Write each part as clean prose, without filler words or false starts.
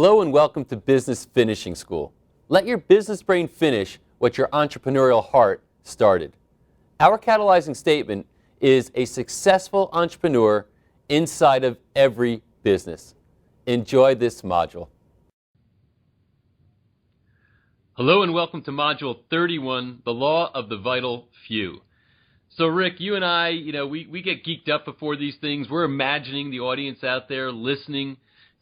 Hello and welcome to Business Finishing School. Let your business brain finish what your entrepreneurial heart started. Our catalyzing statement is a successful entrepreneur inside of every business. Enjoy this module. Hello and welcome to Module 31, The Law of the Vital Few. So Rick, you and I, we get geeked up before these things. We're imagining the audience out there listening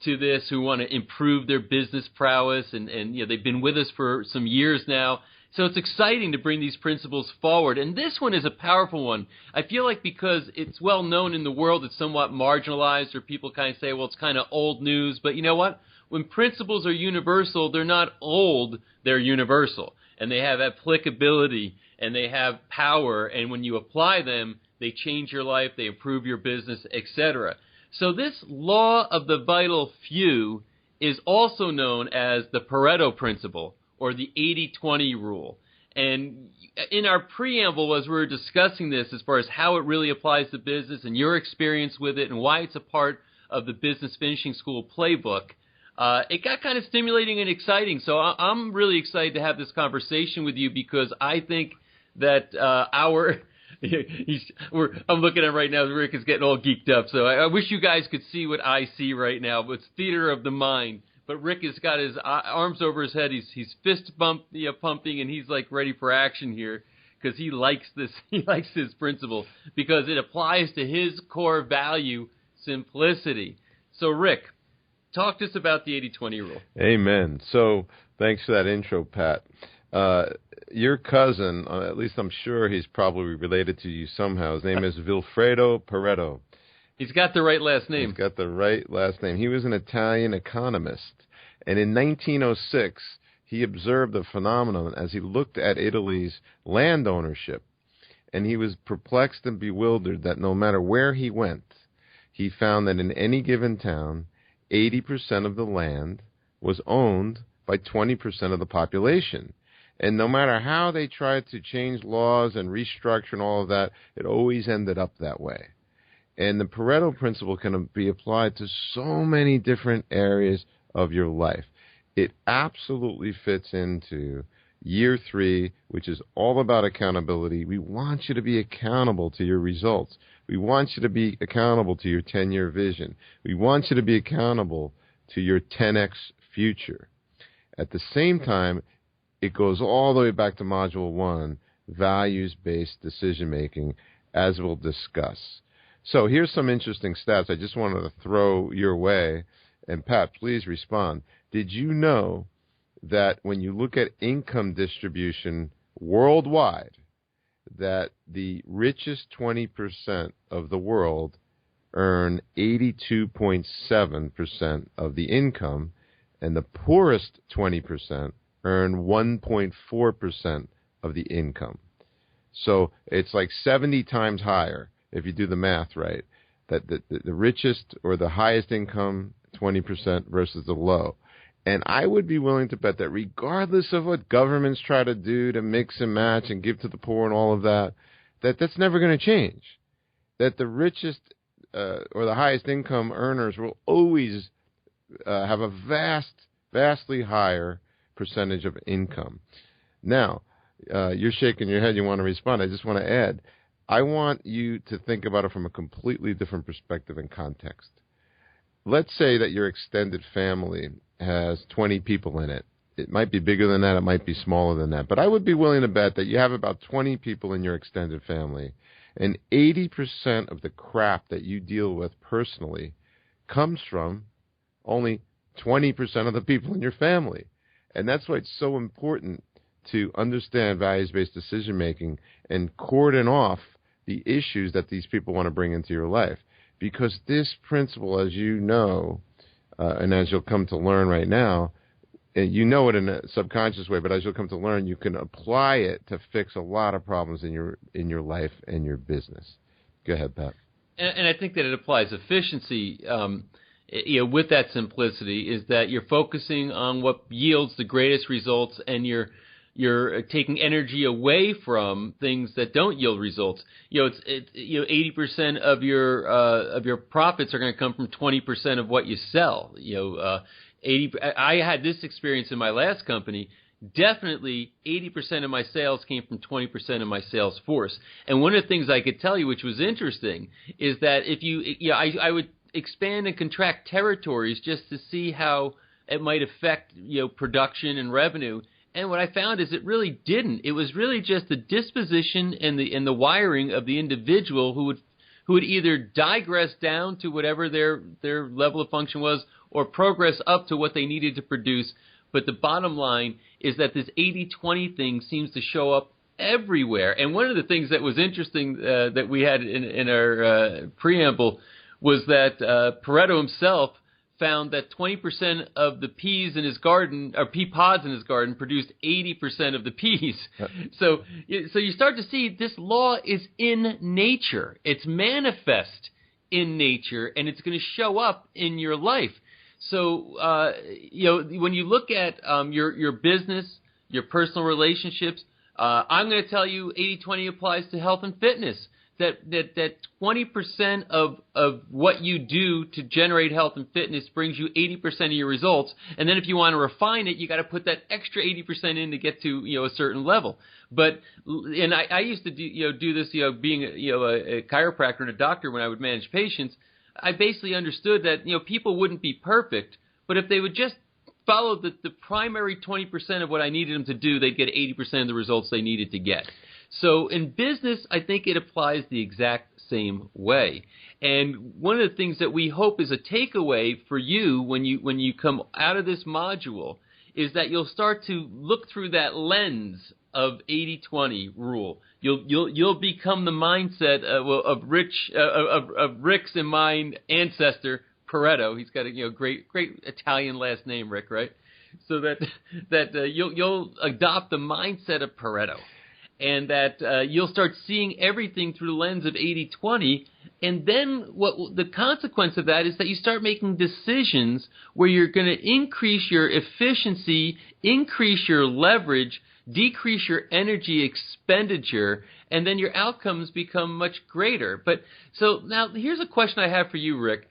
to this who want to improve their business prowess, and they've been with us for some years now. So it's exciting to bring these principles forward. And this one is a powerful one. I feel like because it's well known in the world, it's somewhat marginalized, or people kind of say, well, it's kind of old news. But you know what? When principles are universal, they're not old, they're universal. And they have applicability, and they have power. And when you apply them, they change your life, they improve your business, etc. So this law of the vital few is also known as the Pareto Principle, or the 80-20 rule. And in our preamble, as we were discussing this, as far as how it really applies to business and your experience with it and why it's a part of the Business Finishing School playbook, it got kind of stimulating and exciting. So I'm really excited to have this conversation with you, because I think that I'm looking at him right now. Rick is getting all geeked up. So I wish you guys could see what I see right now. But it's theater of the mind. But Rick has got his arms over his head. He's fist pumping, and he's like ready for action here, because he likes this. He likes this principle because it applies to his core value, simplicity. So Rick, talk to us about the 80-20 rule. Amen. So thanks for that intro, Pat. Your cousin, at least I'm sure he's probably related to you somehow. His name is Vilfredo Pareto. He's got the right last name. He's got the right last name. He was an Italian economist. And in 1906, he observed a phenomenon as he looked at Italy's land ownership. And he was perplexed and bewildered that no matter where he went, he found that in any given town, 80% of the land was owned by 20% of the population. And no matter how they tried to change laws and restructure and all of that, it always ended up that way. And the Pareto Principle can be applied to so many different areas of your life. It absolutely fits into year 3, which is all about accountability. We want you to be accountable to your results. We want you to be accountable to your 10-year vision. We want you to be accountable to your 10x future. At the same time, it goes all the way back to Module 1, values-based decision-making, as we'll discuss. So here's some interesting stats I just wanted to throw your way. And Pat, please respond. Did you know that when you look at income distribution worldwide, that the richest 20% of the world earn 82.7% of the income, and the poorest 20% earn 1.4% of the income? So it's like 70 times higher, if you do the math right, that the richest or the highest income 20% versus the low. And I would be willing to bet that regardless of what governments try to do to mix and match and give to the poor and all of that, that's never going to change. That the richest or the highest income earners will always have a vastly higher percentage of income. Now, you're shaking your head. You want to respond. I just want to add, I want you to think about it from a completely different perspective and context. Let's say that your extended family has 20 people in it. It might be bigger than that. It might be smaller than that. But I would be willing to bet that you have about 20 people in your extended family, and 80% of the crap that you deal with personally comes from only 20% of the people in your family. And that's why it's so important to understand values-based decision-making and cordon off the issues that these people want to bring into your life. Because this principle, as you know, and as you'll come to learn right now, and you know it in a subconscious way, but as you'll come to learn, you can apply it to fix a lot of problems in your life and your business. Go ahead, Pat. And I think that it applies efficiency. With that simplicity, is that you're focusing on what yields the greatest results, and you're taking energy away from things that don't yield results. 80% of your profits are going to come from 20% of what you sell. I had this experience in my last company. Definitely 80% of my sales came from 20% of my sales force. And one of the things I could tell you, which was interesting, is that if I would expand and contract territories just to see how it might affect, production and revenue. And what I found is it really didn't. It was really just the disposition and the wiring of the individual who would either digress down to whatever their level of function was or progress up to what they needed to produce. But the bottom line is that this 80-20 thing seems to show up everywhere. And one of the things that was interesting that we had in our preamble was that Pareto himself found that 20% of the peas in his garden, or pea pods in his garden, produced 80% of the peas. So you start to see this law is in nature. It's manifest in nature, and it's going to show up in your life. So, when you look at your business, your personal relationships, I'm going to tell you 80-20 applies to health and fitness. That 20% of what you do to generate health and fitness brings you 80% of your results. And then if you want to refine it, you got to put that extra 80% in to get to a certain level. But I used to do this being a chiropractor and a doctor when I would manage patients. I basically understood that people wouldn't be perfect, but if they would just follow the primary 20% of what I needed them to do, they'd get 80% of the results they needed to get. So in business, I think it applies the exact same way. And one of the things that we hope is a takeaway for you when you come out of this module is that you'll start to look through that lens of 80-20 rule. You'll become the mindset of Rick's and mine ancestor Pareto. He's got a great Italian last name, Rick, right? So that you'll adopt the mindset of Pareto. And that you'll start seeing everything through the lens of 80-20, and then the consequence of that is that you start making decisions where you're going to increase your efficiency, increase your leverage, decrease your energy expenditure, and then your outcomes become much greater. But so now here's a question I have for you, Rick.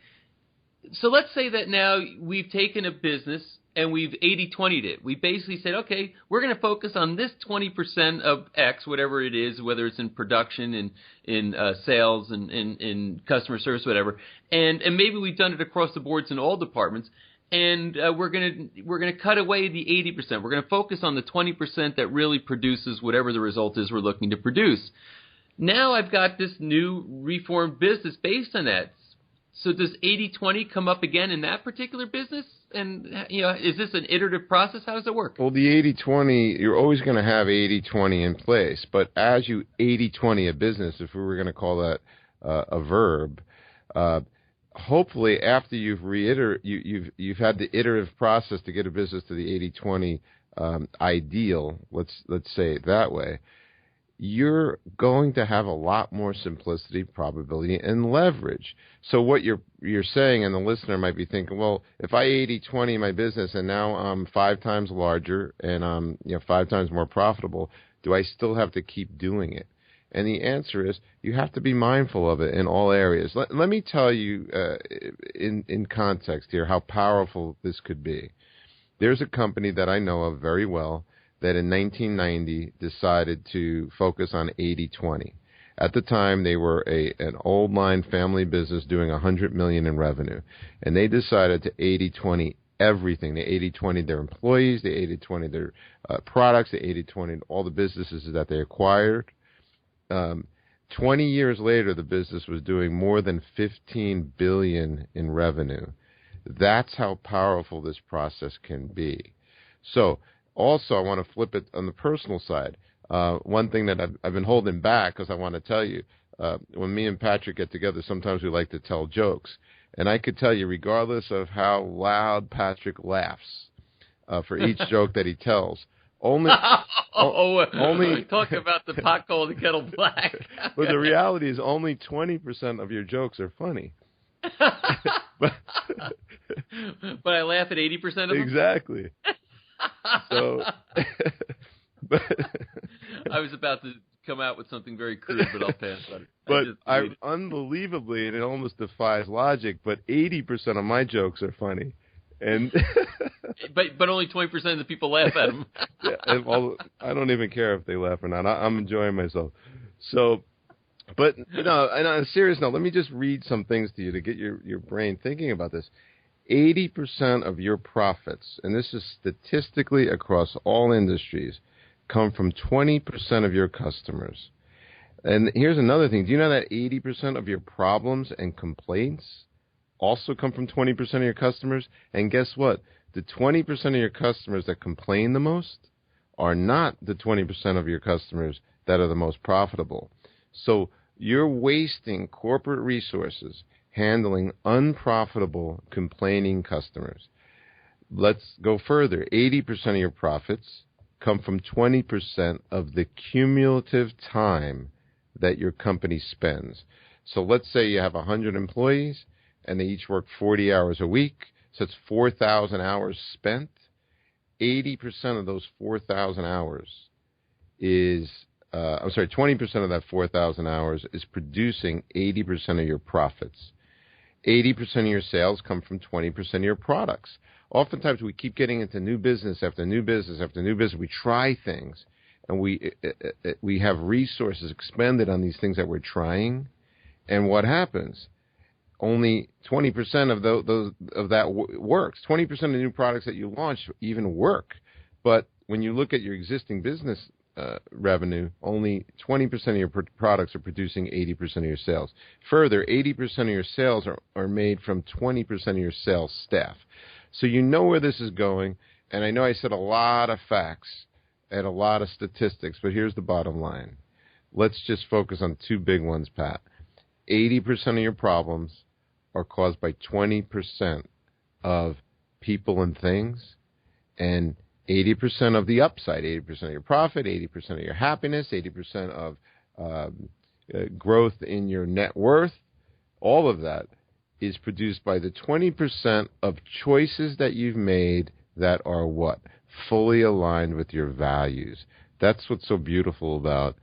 So let's say that now we've taken a business and we've 80-20'd it. We basically said, okay, we're going to focus on this 20% of X, whatever it is, whether it's in production, in sales, and in customer service, whatever. And maybe we've done it across the boards in all departments. And we're going to cut away the 80%. We're going to focus on the 20% that really produces whatever the result is we're looking to produce. Now I've got this new reformed business based on that. So does 80-20 come up again in that particular business? And, is this an iterative process? How does it work? Well, the 80-20, you're always going to have 80-20 in place. But as you 80-20 a business, if we were going to call that a verb, hopefully after you've had the iterative process to get a business to the 80-20 ideal, let's say it that way, you're going to have a lot more simplicity, probability, and leverage. So what you're saying, and the listener might be thinking, well, if I 80-20 my business and now I'm 5 times larger and I'm 5 times more profitable, do I still have to keep doing it? And the answer is you have to be mindful of it in all areas. Let me tell you in context here how powerful this could be. There's a company that I know of very well that in 1990 decided to focus on 80-20. At the time, they were an old line family business doing $100 million in revenue, and they decided to 80-20 everything. They 80-20 their employees, they 80-20 their products, they 80-20 all the businesses that they acquired. 20 years later, the business was doing more than $15 billion in revenue. That's how powerful this process can be. So, also, I want to flip it on the personal side. One thing that I've been holding back because I want to tell you, when me and Patrick get together, sometimes we like to tell jokes. And I could tell you, regardless of how loud Patrick laughs for each joke that he tells, only talk about the pot calling the kettle black. But the reality is only 20% of your jokes are funny. but I laugh at 80% of them? Exactly. So, but I was about to come out with something very crude, but I'll pass on it. But unbelievably, and it almost defies logic, but 80% of my jokes are funny. And but only 20% of the people laugh at them. yeah, well, I don't even care if they laugh or not. I'm enjoying myself. So, but and on a serious note, let me just read some things to you to get your brain thinking about this. 80% of your profits, and this is statistically across all industries, come from 20% of your customers. And here's another thing. Do you know that 80% of your problems and complaints also come from 20% of your customers? And guess what? The 20% of your customers that complain the most are not the 20% of your customers that are the most profitable. So you're wasting corporate resources handling unprofitable, complaining customers. Let's go further. 80% of your profits come from 20% of the cumulative time that your company spends. So let's say you have 100 employees and they each work 40 hours a week. So it's 4,000 hours spent. 80% of those 4,000 hours is, 20% of that 4,000 hours is producing 80% of your profits. 80% of your sales come from 20% of your products. Oftentimes we keep getting into new business after new business after new business. We try things, and we have resources expended on these things that we're trying. And what happens? Only 20% of that works. 20% of the new products that you launch even work. But when you look at your existing business revenue, only 20% of your products are producing 80% of your sales. Further, 80% of your sales are made from 20% of your sales staff. So you know where this is going, and I know I said a lot of facts and a lot of statistics, but here's the bottom line. Let's just focus on two big ones, Pat. 80% of your problems are caused by 20% of people and things, and 80% of the upside, 80% of your profit, 80% of your happiness, 80% of growth in your net worth, all of that is produced by the 20% of choices that you've made that are what? Fully aligned with your values. That's what's so beautiful about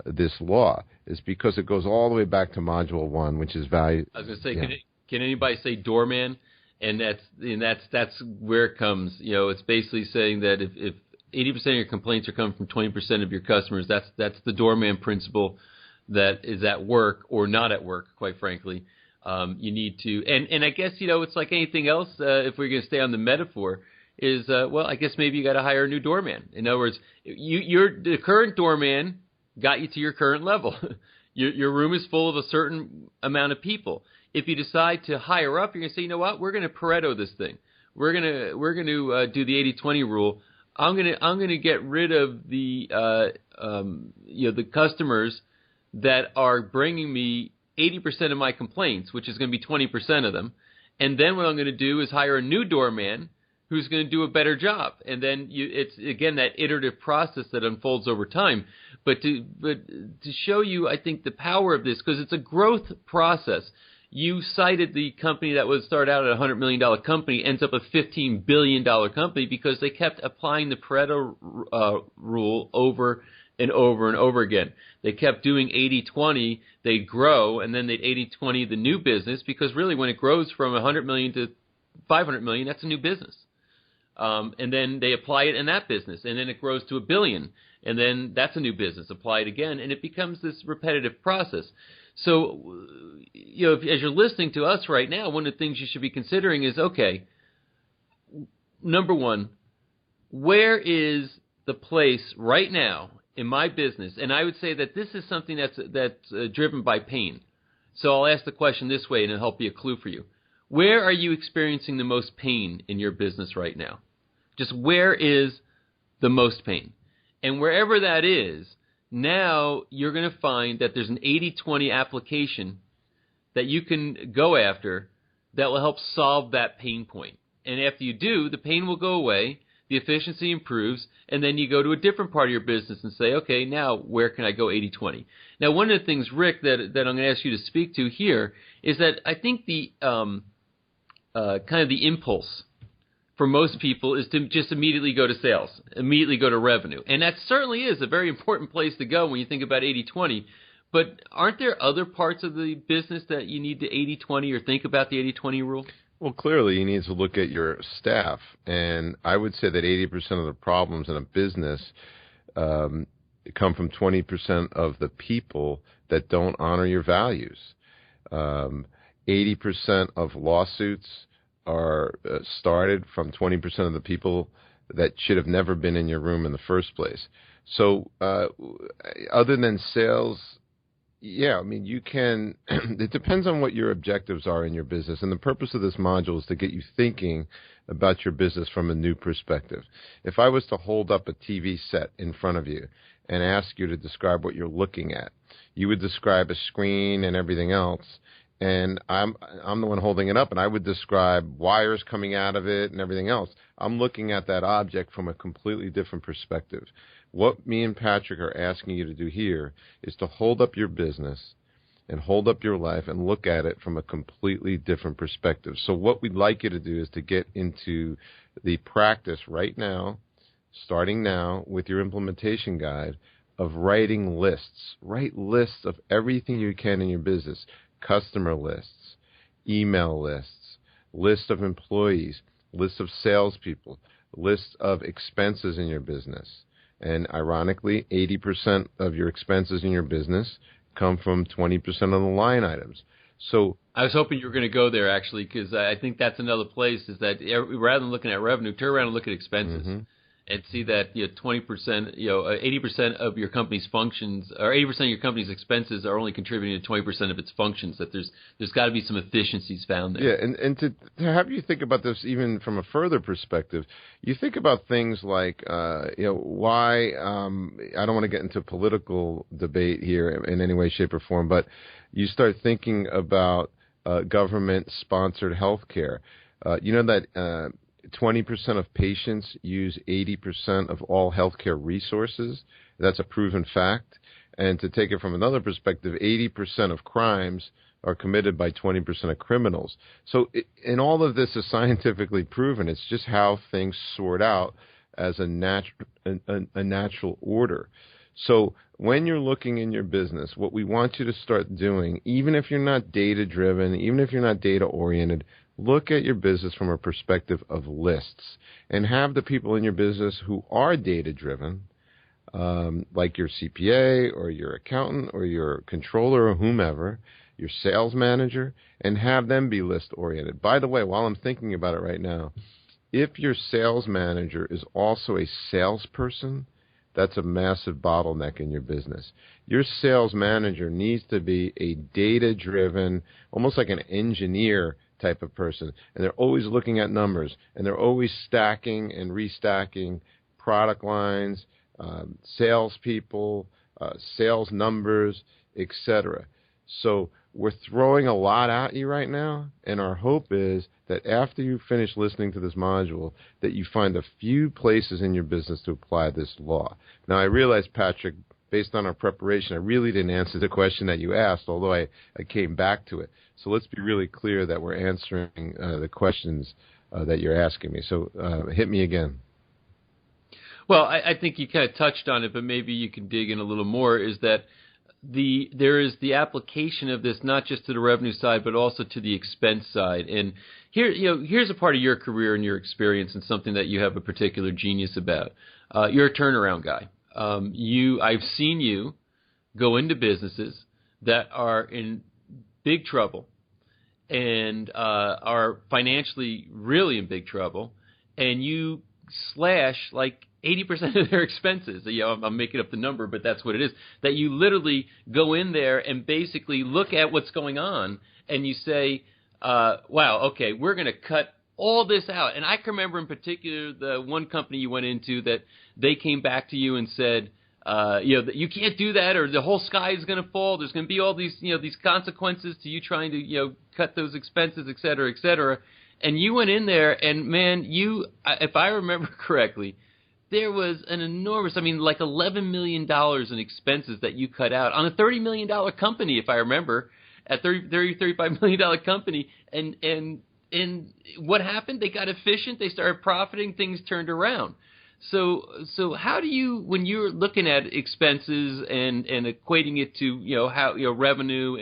this law, is because it goes all the way back to Module 1, which is value. I was going to say, can anybody say doorman? And that's where it comes. You know, it's basically saying that if 80% of your complaints are coming from 20% of your customers, that's the doorman principle that is at work or not at work, quite frankly. You need to, and I guess, it's like anything else, if we're going to stay on the metaphor, is, I guess maybe you got to hire a new doorman. In other words, the current doorman got you to your current level. Your room is full of a certain amount of people. If you decide to hire up, you're going to say, you know what, we're going to Pareto this thing. We're going to do the 80-20 rule. I'm going to get rid of the the customers that are bringing me 80% of my complaints, which is going to be 20% of them. And then what I'm going to do is hire a new doorman who's going to do a better job. And then it's, again, that iterative process that unfolds over time. But to show you, I think, the power of this, because it's a growth process. You cited the company that was started out at a $100 million company, ends up a $15 billion company because they kept applying the Pareto rule over and over and over again. They kept doing 80-20, they'd grow, and then they'd 80-20 the new business, because really when it grows from 100 million to 500 million, that's a new business. And then they apply it in that business, and then it grows to $1 billion, and then that's a new business. Apply it again, and it becomes this repetitive process. So, as you're listening to us right now, one of the things you should be considering is, okay, number one, where is the place right now in my business? And I would say that this is something that's driven by pain. So I'll ask the question this way, and it'll help be a clue for you. Where are you experiencing the most pain in your business right now? Just where is the most pain? And wherever that is, now you're going to find that there's an 80-20 application that you can go after that will help solve that pain point. And after you do, the pain will go away, the efficiency improves, and then you go to a different part of your business and say, okay, now where can I go 80-20? Now, one of the things, Rick, that I'm going to ask you to speak to here is that I think the kind of the impulse for most people is to just immediately go to sales, immediately go to revenue. And that certainly is a very important place to go when you think about 80-20. But aren't there other parts of the business that you need to 80-20 or think about the 80-20 rule? Well, clearly you need to look at your staff, and I would say that 80% of the problems in a business come from 20% of the people that don't honor your values. 80% of lawsuits are started from 20% of the people that should have never been in your room in the first place. So other than sales, yeah, I mean, you can, it depends on what your objectives are in your business. And the purpose of this module is to get you thinking about your business from a new perspective. If I was to hold up a TV set in front of you and ask you to describe what you're looking at, you would describe a screen and everything else. And I'm the one holding it up, and I would describe wires coming out of it and everything else. I'm looking at that object from a completely different perspective. What me and Patrick are asking you to do here is to hold up your business and hold up your life and look at it from a completely different perspective. So what we'd like you to do is to get into the practice right now, starting now with your implementation guide, of writing lists. Write lists of everything you can in your business. Customer lists, email lists, list of employees, list of salespeople, list of expenses in your business. And ironically, 80% of your expenses in your business come from 20% of the line items. So I was hoping you were going to go there, actually, because I think that's another place, is that rather than looking at revenue, turn around and look at expenses. Mm-hmm. And see that 20%, 80% of your company's functions, or 80% of your company's expenses are only contributing to 20% of its functions. That there's got to be some efficiencies found there. Yeah, and to have you think about this even from a further perspective, you think about things like why I don't want to get into political debate here in any way, shape, or form, but you start thinking about government-sponsored health care. You know that 20% of patients use 80% of all healthcare resources. That's a proven fact. And to take it from another perspective, 80% of crimes are committed by 20% of criminals. So and all of this is scientifically proven. It's just how things sort out as a natural order. So when you're looking in your business, what we want you to start doing, even if you're not data-driven, even if you're not data-oriented, look at your business from a perspective of lists and have the people in your business who are data-driven, like your CPA or your accountant or your controller or whomever, your sales manager, and have them be list-oriented. By the way, while I'm thinking about it right now, if your sales manager is also a salesperson, that's a massive bottleneck in your business. Your sales manager needs to be a data-driven, almost like an engineer type of person, and they're always looking at numbers, and they're always stacking and restacking product lines, salespeople, sales numbers, etc. So we're throwing a lot at you right now, and our hope is that after you finish listening to this module, that you find a few places in your business to apply this law. Now, I realize, Patrick, based on our preparation, I really didn't answer the question that you asked, although I came back to it. So let's be really clear that we're answering the questions that you're asking me. So hit me again. Well, I think you kind of touched on it, but maybe you can dig in a little more, is that there is the application of this not just to the revenue side, but also to the expense side. And here's a part of your career and your experience and something that you have a particular genius about. You're a turnaround guy. I've seen you go into businesses that are in big trouble and are financially really in big trouble, and you slash like 80% of their expenses. I'm making up the number, but that's what it is. That you literally go in there and basically look at what's going on, and you say, wow, okay, we're going to cut all this out. And I can remember in particular the one company you went into that they came back to you and said, that you can't do that, or the whole sky is going to fall. There's going to be all these, these consequences to you trying to, cut those expenses, et cetera, et cetera. And you went in there, and man, if I remember correctly, there was an enormous, like $11 million in expenses that you cut out on a $30 million company, if I remember, at $35 million company. And what happened? They got efficient. They started profiting. Things turned around. So how do you, when you're looking at expenses and equating it to, how, revenue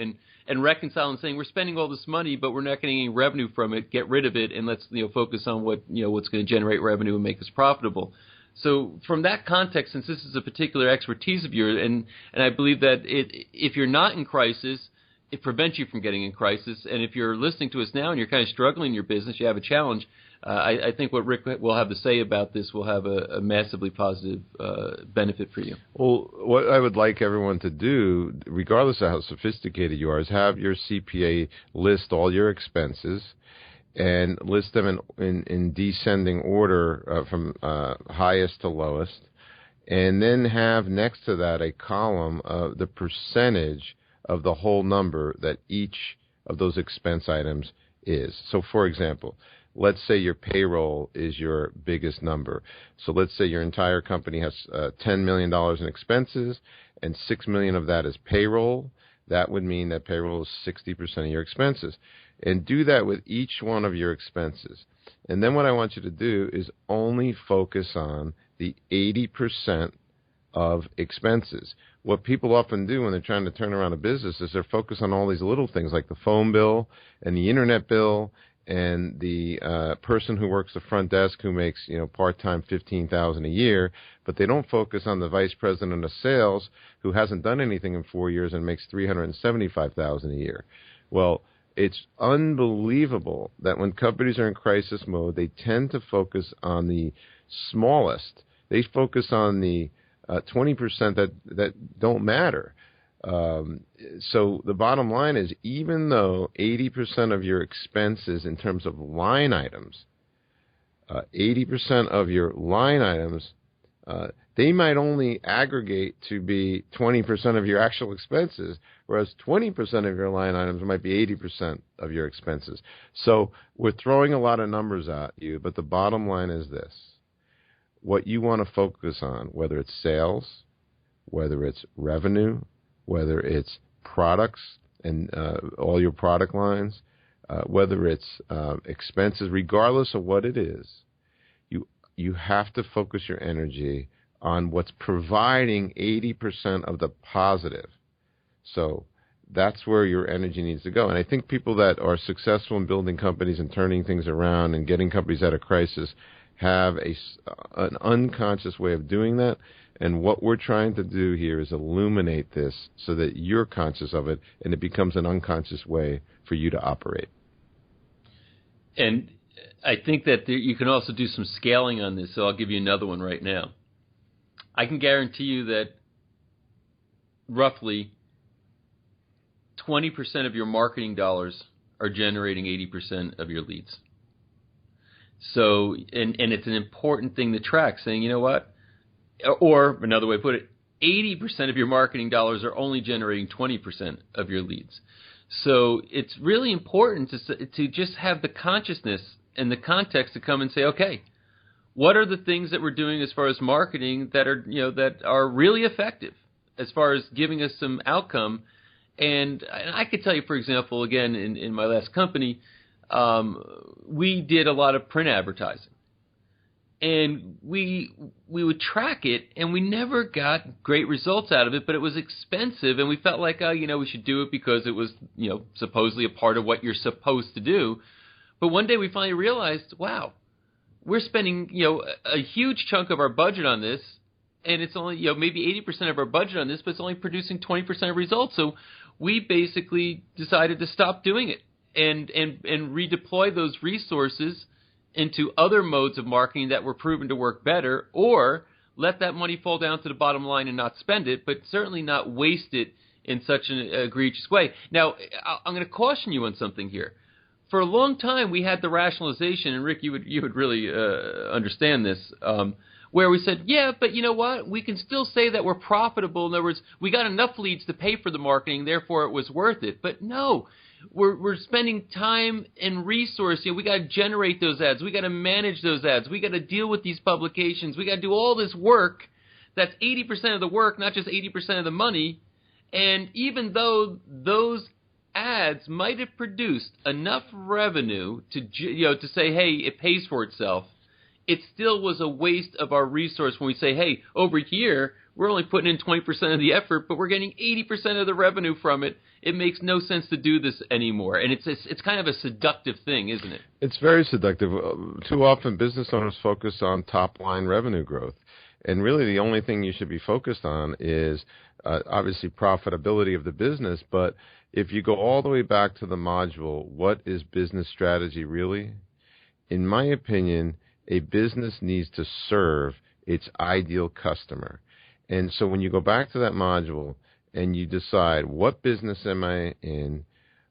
and reconcile and saying we're spending all this money, but we're not getting any revenue from it. Get rid of it, and let's focus on what's going to generate revenue and make us profitable. So from that context, since this is a particular expertise of yours, and I believe that if you're not in crisis, it prevents you from getting in crisis. And if you're listening to us now and you're kind of struggling in your business, you have a challenge, I think what Rick will have to say about this will have a massively positive benefit for you. Well, what I would like everyone to do, regardless of how sophisticated you are, is have your CPA list all your expenses and list them in descending order from highest to lowest, and then have next to that a column of the percentage of the whole number that each of those expense items is. So, for example, let's say your payroll is your biggest number. So let's say your entire company has $10 million in expenses, and $6 million of that is payroll. That would mean that payroll is 60% of your expenses. And do that with each one of your expenses. And then what I want you to do is only focus on the 80% of expenses. What people often do when they're trying to turn around a business is they're focused on all these little things like the phone bill and the internet bill and the person who works the front desk who makes part-time $15,000 a year, but they don't focus on the vice president of sales who hasn't done anything in 4 years and makes $375,000 a year. Well, it's unbelievable that when companies are in crisis mode, they tend to focus on the smallest. They focus on the 20% that don't matter. So the bottom line is, even though 80% of your expenses in terms of line items, 80% of your line items, they might only aggregate to be 20% of your actual expenses, whereas 20% of your line items might be 80% of your expenses. So we're throwing a lot of numbers at you, but the bottom line is this. What you want to focus on, whether it's sales, whether it's revenue, whether it's products and all your product lines, whether it's expenses, regardless of what it is, you have to focus your energy on what's providing 80% of the positive. So that's where your energy needs to go. And I think people that are successful in building companies and turning things around and getting companies out of crisis have an unconscious way of doing that. And what we're trying to do here is illuminate this so that you're conscious of it and it becomes an unconscious way for you to operate. And I think that you can also do some scaling on this, so I'll give you another one right now. I can guarantee you that roughly 20% of your marketing dollars are generating 80% of your leads. So, and it's an important thing to track, saying, you know what? Or another way to put it, 80% of your marketing dollars are only generating 20% of your leads. So it's really important to just have the consciousness and the context to come and say, okay, what are the things that we're doing as far as marketing that are really effective as far as giving us some outcome? And I could tell you, for example, again, in my last company, we did a lot of print advertising. And we would track it, and we never got great results out of it, but it was expensive, and we felt like, we should do it because it was, supposedly a part of what you're supposed to do. But one day we finally realized, wow, we're spending, a huge chunk of our budget on this, and it's only, maybe 80% of our budget on this, but it's only producing 20% of results. So we basically decided to stop doing it and redeploy those resources into other modes of marketing that were proven to work better, or let that money fall down to the bottom line and not spend it, but certainly not waste it in such an egregious way. Now, I'm going to caution you on something here. For a long time, we had the rationalization, and Rick, you would really understand this, where we said, yeah, but you know what? We can still say that we're profitable. In other words, we got enough leads to pay for the marketing, therefore it was worth it. But no. We're spending time and resource. We got to generate those ads. We got to manage those ads. We got to deal with these publications. We got to do all this work. That's 80% of the work, not just 80% of the money. And even though those ads might have produced enough revenue to say, hey, it pays for itself, it still was a waste of our resource when we say, hey, over here, we're only putting in 20% of the effort, but we're getting 80% of the revenue from it. It makes no sense to do this anymore. And it's kind of a seductive thing, isn't it? It's very seductive. Too often business owners focus on top-line revenue growth. And really the only thing you should be focused on is obviously profitability of the business. But if you go all the way back to the module, what is business strategy really? In my opinion, a business needs to serve its ideal customer. And so when you go back to that module and you decide what business am I in,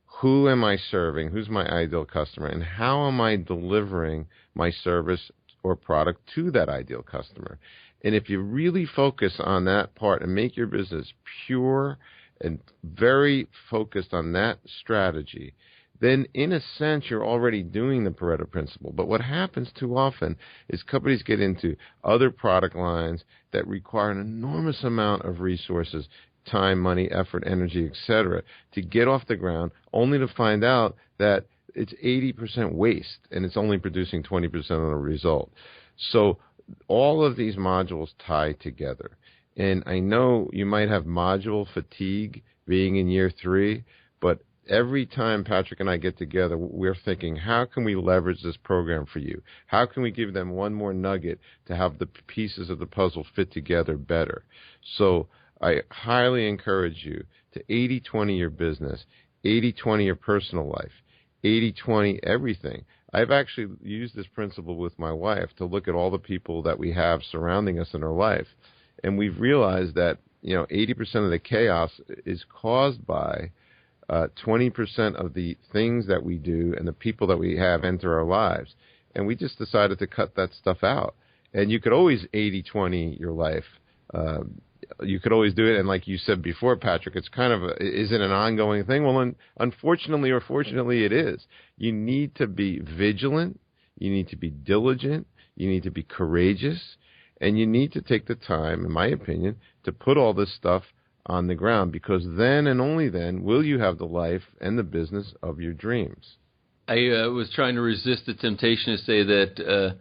who am I serving, who's my ideal customer, and how am I delivering my service or product to that ideal customer. And if you really focus on that part and make your business pure and very focused on that strategy, then in a sense you're already doing the Pareto Principle. But what happens too often is companies get into other product lines that require an enormous amount of resources, time, money, effort, energy, etc., to get off the ground, only to find out that it's 80% waste and it's only producing 20% of the result. So all of these modules tie together. And I know you might have module fatigue being in year 3, but every time Patrick and I get together, we're thinking, how can we leverage this program for you? How can we give them one more nugget to have the pieces of the puzzle fit together better? So I highly encourage you to 80-20 your business, 80-20 your personal life, 80-20 everything. I've actually used this principle with my wife to look at all the people that we have surrounding us in our life. And we've realized that, 80% of the chaos is caused by 20% of the things that we do and the people that we have enter our lives. And we just decided to cut that stuff out. And you could always 80-20 your life. You could always do it. And like you said before, Patrick, it's kind of, is it an ongoing thing? Well, unfortunately or fortunately, it is. You need to be vigilant. You need to be diligent. You need to be courageous. And you need to take the time, in my opinion, to put all this stuff on the ground, because then and only then will you have the life and the business of your dreams. I was trying to resist the temptation to say that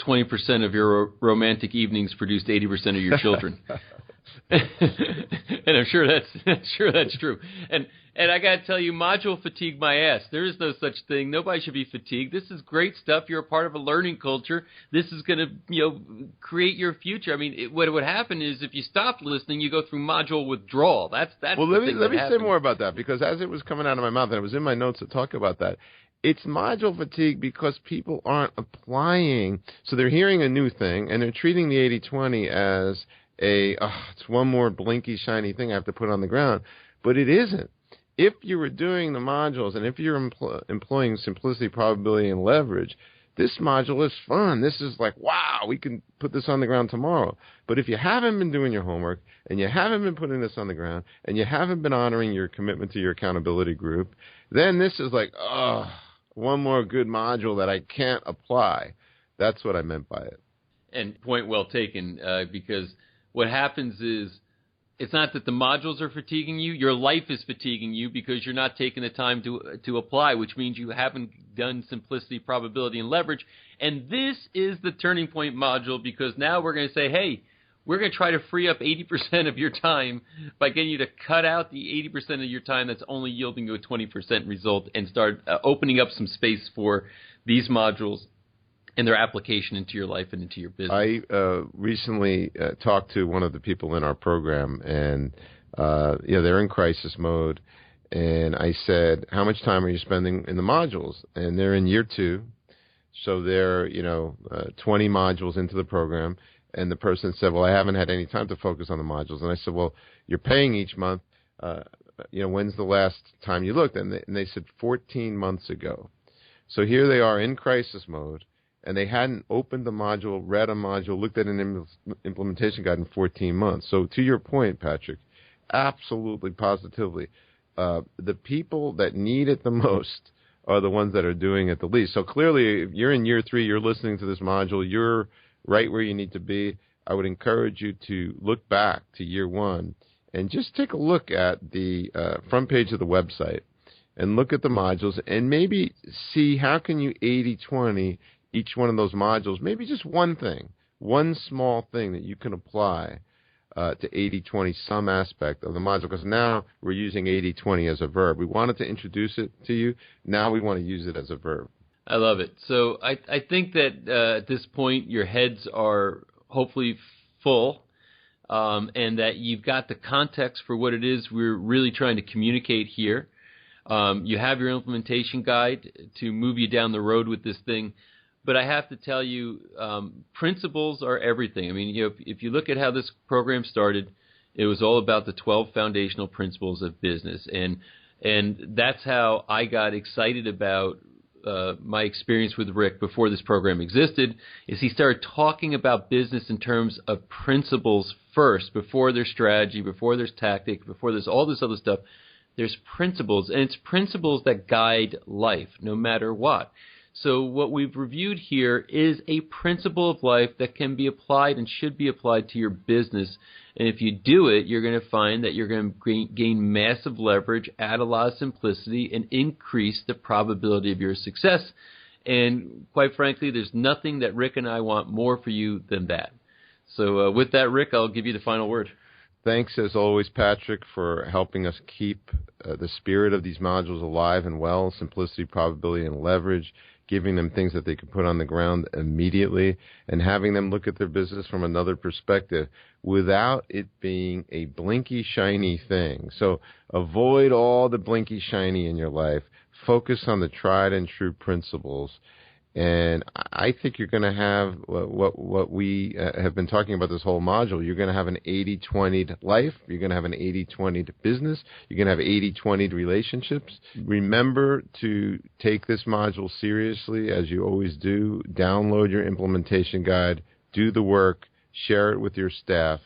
20% of your romantic evenings produced 80% of your children. And I'm sure that's true. And I got to tell you, module fatigue my ass. There is no such thing. Nobody should be fatigued. This is great stuff. You're a part of a learning culture. This is going to, create your future. I mean, what would happen is if you stop listening, you go through module withdrawal. That's well. Let me say more about that, because as it was coming out of my mouth, and it was in my notes to talk about that. It's module fatigue because people aren't applying. So they're hearing a new thing and they're treating the 80-20 as it's one more blinky, shiny thing I have to put on the ground. But it isn't. If you were doing the modules and if you're employing simplicity, probability, and leverage, this module is fun. This is like, wow, we can put this on the ground tomorrow. But if you haven't been doing your homework and you haven't been putting this on the ground and you haven't been honoring your commitment to your accountability group, then this is like, one more good module that I can't apply. That's what I meant by it. And point well taken, because what happens is it's not that the modules are fatiguing you. Your life is fatiguing you because you're not taking the time to apply, which means you haven't done simplicity, probability, and leverage. And this is the turning point module, because now we're going to say, hey, we're going to try to free up 80% of your time by getting you to cut out the 80% of your time that's only yielding you a 20% result, and start opening up some space for these modules and their application into your life and into your business. I recently talked to one of the people in our program, and they're in crisis mode. And I said, how much time are you spending in the modules? And they're in year 2. So they're, 20 modules into the program. And the person said, well, I haven't had any time to focus on the modules. And I said, well, you're paying each month. When's the last time you looked? And they said 14 months ago. So here they are in crisis mode, and they hadn't opened the module, read a module, looked at an implementation guide in 14 months. So to your point, Patrick, absolutely, positively, the people that need it the most are the ones that are doing it the least. So clearly, if you're in year 3, you're listening to this module, you're right where you need to be. I would encourage you to look back to year 1 and just take a look at the front page of the website and look at the modules and maybe see how can you 80-20 each one of those modules, maybe just one thing, one small thing that you can apply to 80-20, some aspect of the module, because now we're using 80-20 as a verb. We wanted to introduce it to you. Now we want to use it as a verb. I love it. So I think that at this point your heads are hopefully full, and that you've got the context for what it is we're really trying to communicate here. You have your implementation guide to move you down the road with this thing. But I have to tell you, principles are everything. I mean, if you look at how this program started, it was all about the 12 foundational principles of business. And that's how I got excited about my experience with Rick before this program existed, is he started talking about business in terms of principles first, before there's strategy, before there's tactic, before there's all this other stuff. There's principles, and it's principles that guide life, no matter what. So what we've reviewed here is a principle of life that can be applied and should be applied to your business. And if you do it, you're going to find that you're going to gain massive leverage, add a lot of simplicity, and increase the probability of your success. And quite frankly, there's nothing that Rick and I want more for you than that. So with that, Rick, I'll give you the final word. Thanks, as always, Patrick, for helping us keep the spirit of these modules alive and well, simplicity, probability, and leverage, giving them things that they can put on the ground immediately, and having them look at their business from another perspective without it being a blinky, shiny thing. So avoid all the blinky, shiny in your life. Focus on the tried and true principles. And I think you're going to have what we have been talking about this whole module. You're going to have an 80-20 life. You're going to have an 80-20 business. You're going to have 80-20 relationships. Remember to take this module seriously, as you always do. Download your implementation guide. Do the work. Share it with your staff.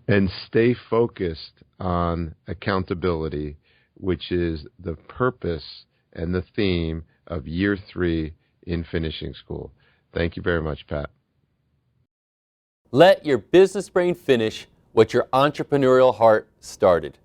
And stay focused on accountability, which is the purpose and the theme of year 3 in finishing school. Thank you very much, Pat. Let your business brain finish what your entrepreneurial heart started.